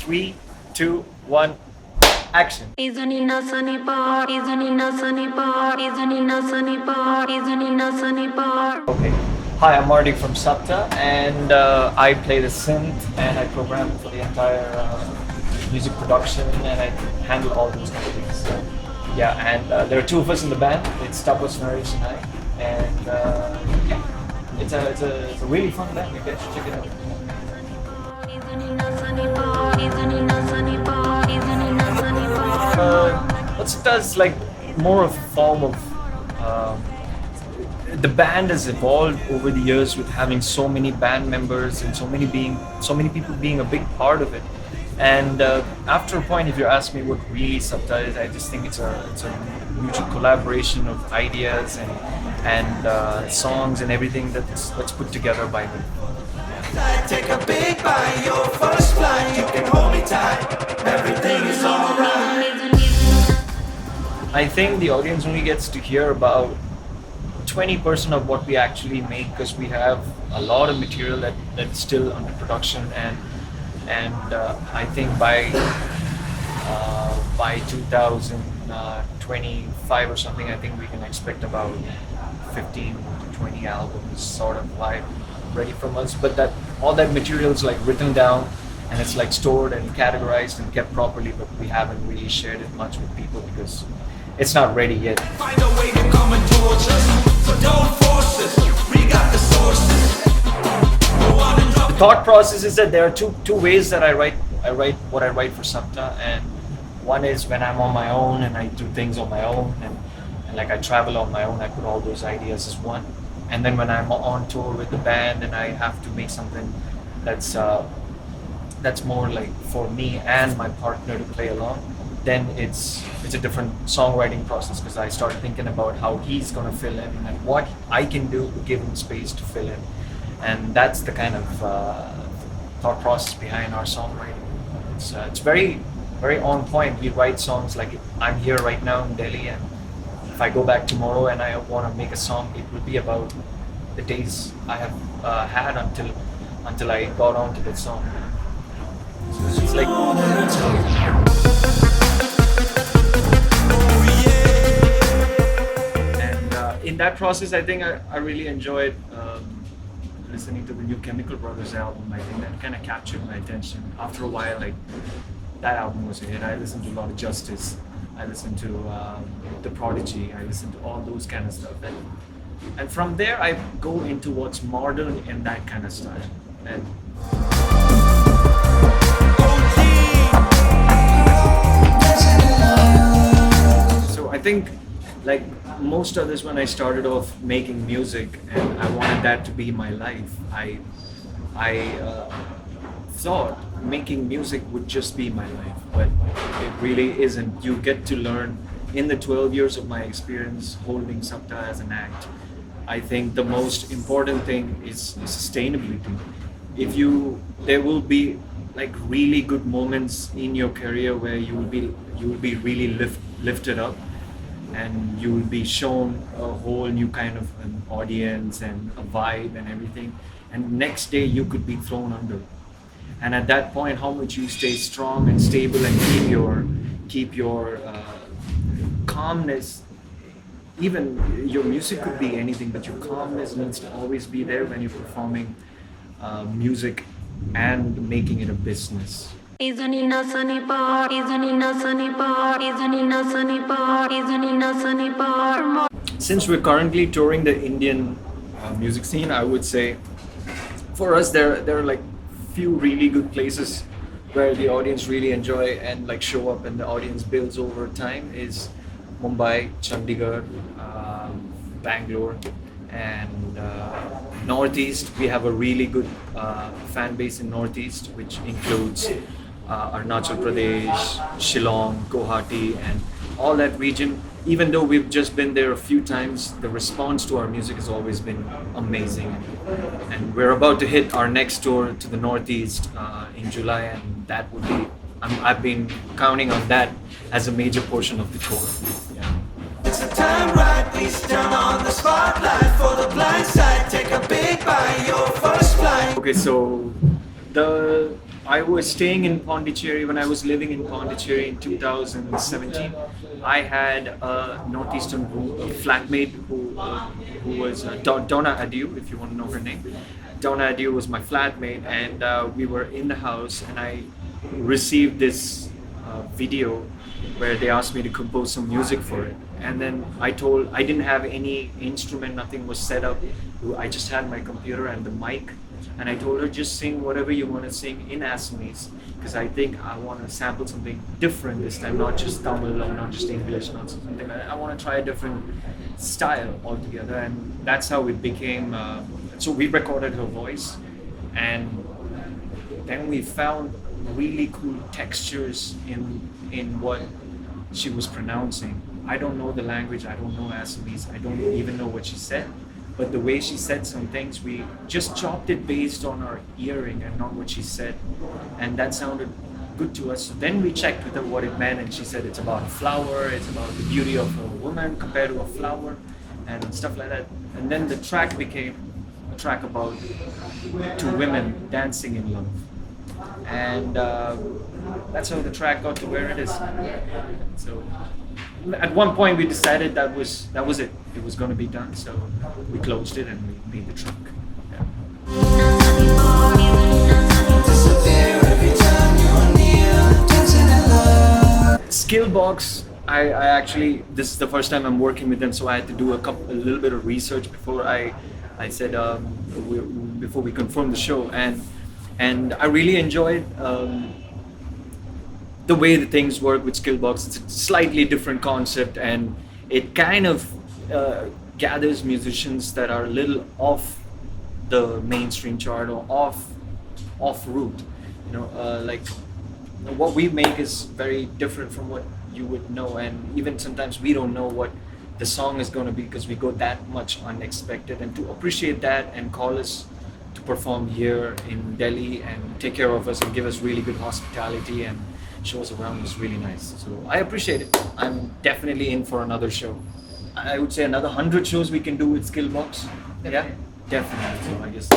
3, 2, 1, action. Okay. Hi, I'm Marti from Sapta, and I play the synth and I program for the entire music production, and I handle all those kind of things. So, yeah, and there are two of us in the band. It's Tapas, Naresh, and I, and yeah, it's a really fun band. You guys should check it out. What Sapta is like more of a form of. The band has evolved over the years with having so many band members and so many people being a big part of it. And after a point, if you ask me what really Sapta is, I just think it's a mutual collaboration of ideas and songs and everything that's put together by them. Take a big bite, your first flight, you can hold me tight, everything is alright. I think the audience only gets to hear about 20% of what we actually make, because we have a lot of material that's still under production, and I think by 2025 or something, I think we can expect about 15 to 20 albums sort of live ready from us. But that all that material is like written down and it's like stored and categorized and kept properly, but we haven't really shared it much with people because it's not ready yet. Find a way to come and torch us, so don't force us, we got the sources. The thought process is that there are two ways that I write what I write for Sapta, and one is when I'm on my own and I do things on my own and like I travel on my own, I put all those ideas as one. And then when I'm on tour with the band and I have to make something that's more like for me and my partner to play along, then it's a different songwriting process, because I start thinking about how he's going to fill in and what I can do to give him space to fill in. And that's the kind of thought process behind our songwriting. It's very, very on point. We write songs like I'm here right now in Delhi, and if I go back tomorrow and I want to make a song, it will be about the days I have had until I got onto that song. So it's like. In that process, I think I really enjoyed listening to the new Chemical Brothers album. I think that kind of captured my attention. After a while, like that album was a hit. I listened to a lot of Justice. I listened to The Prodigy. I listened to all those kind of stuff. And from there, I go into what's modern in that kind of style. And so I think, like most others, when I started off making music and I wanted that to be my life, I thought making music would just be my life, but it really isn't. You get to learn in the 12 years of my experience holding Sapta as an act. I think the most important thing is sustainability. There will be like really good moments in your career where you will be really lifted up, and you will be shown a whole new kind of an audience and a vibe and everything, and next day you could be thrown under. And at that point, how much you stay strong and stable and keep your calmness. Even your music could be anything, but your calmness needs to always be there when you're performing music and making it a business. Since we're currently touring the Indian music scene, I would say for us there are like few really good places where the audience really enjoy and like show up, and the audience builds over time is Mumbai, Chandigarh, Bangalore, and Northeast. We have a really good fan base in Northeast, which includes Arunachal Pradesh, Shillong, Guwahati, and all that region. Even though we've just been there a few times, the response to our music has always been amazing. And we're about to hit our next tour to the Northeast in July, and that would be, I've been counting on that as a major portion of the tour. Yeah. It's a time right, please turn on the spotlight for the blind side. Take a big bite, your first flight. Okay, so the I was staying in Pondicherry when I was living in Pondicherry in 2017. I had a northeastern flatmate who was Donna Adieu, if you want to know her name. Donna Adieu was my flatmate, and we were in the house, and I received this video where they asked me to compose some music for it. And then I didn't have any instrument, nothing was set up. I just had my computer and the mic. And I told her, just sing whatever you want to sing in Assamese, because I think I want to sample something different this time, not just Tamil or not just English, not something. I want to try a different style altogether, and that's how it became. So we recorded her voice, and then we found really cool textures in what she was pronouncing. I don't know the language, I don't know Assamese, I don't even know what she said. But the way she said some things, we just chopped it based on our hearing and not what she said. And that sounded good to us. So then we checked with her what it meant, and she said it's about a flower, it's about the beauty of a woman compared to a flower, and stuff like that. And then the track became a track about two women dancing in love. And that's how the track got to where it is. So at one point we decided that was it. It was going to be done, so we closed it and we made the track. Yeah. SkillBox, I actually, this is the first time I'm working with them, so I had to do a little bit of research before I said before we confirmed the show, and I really enjoyed the way the things work with SkillBox. It's a slightly different concept, and it kind of gathers musicians that are a little off the mainstream chart or off route. Like what we make is very different from what you would know, and even sometimes we don't know what the song is going to be because we go that much unexpected. And to appreciate that and call us to perform here in Delhi and take care of us and give us really good hospitality and shows around was really nice. So I appreciate it. I'm definitely in for another show. I would say another 100 shows we can do with SkillBox. Yeah, definitely. So I guess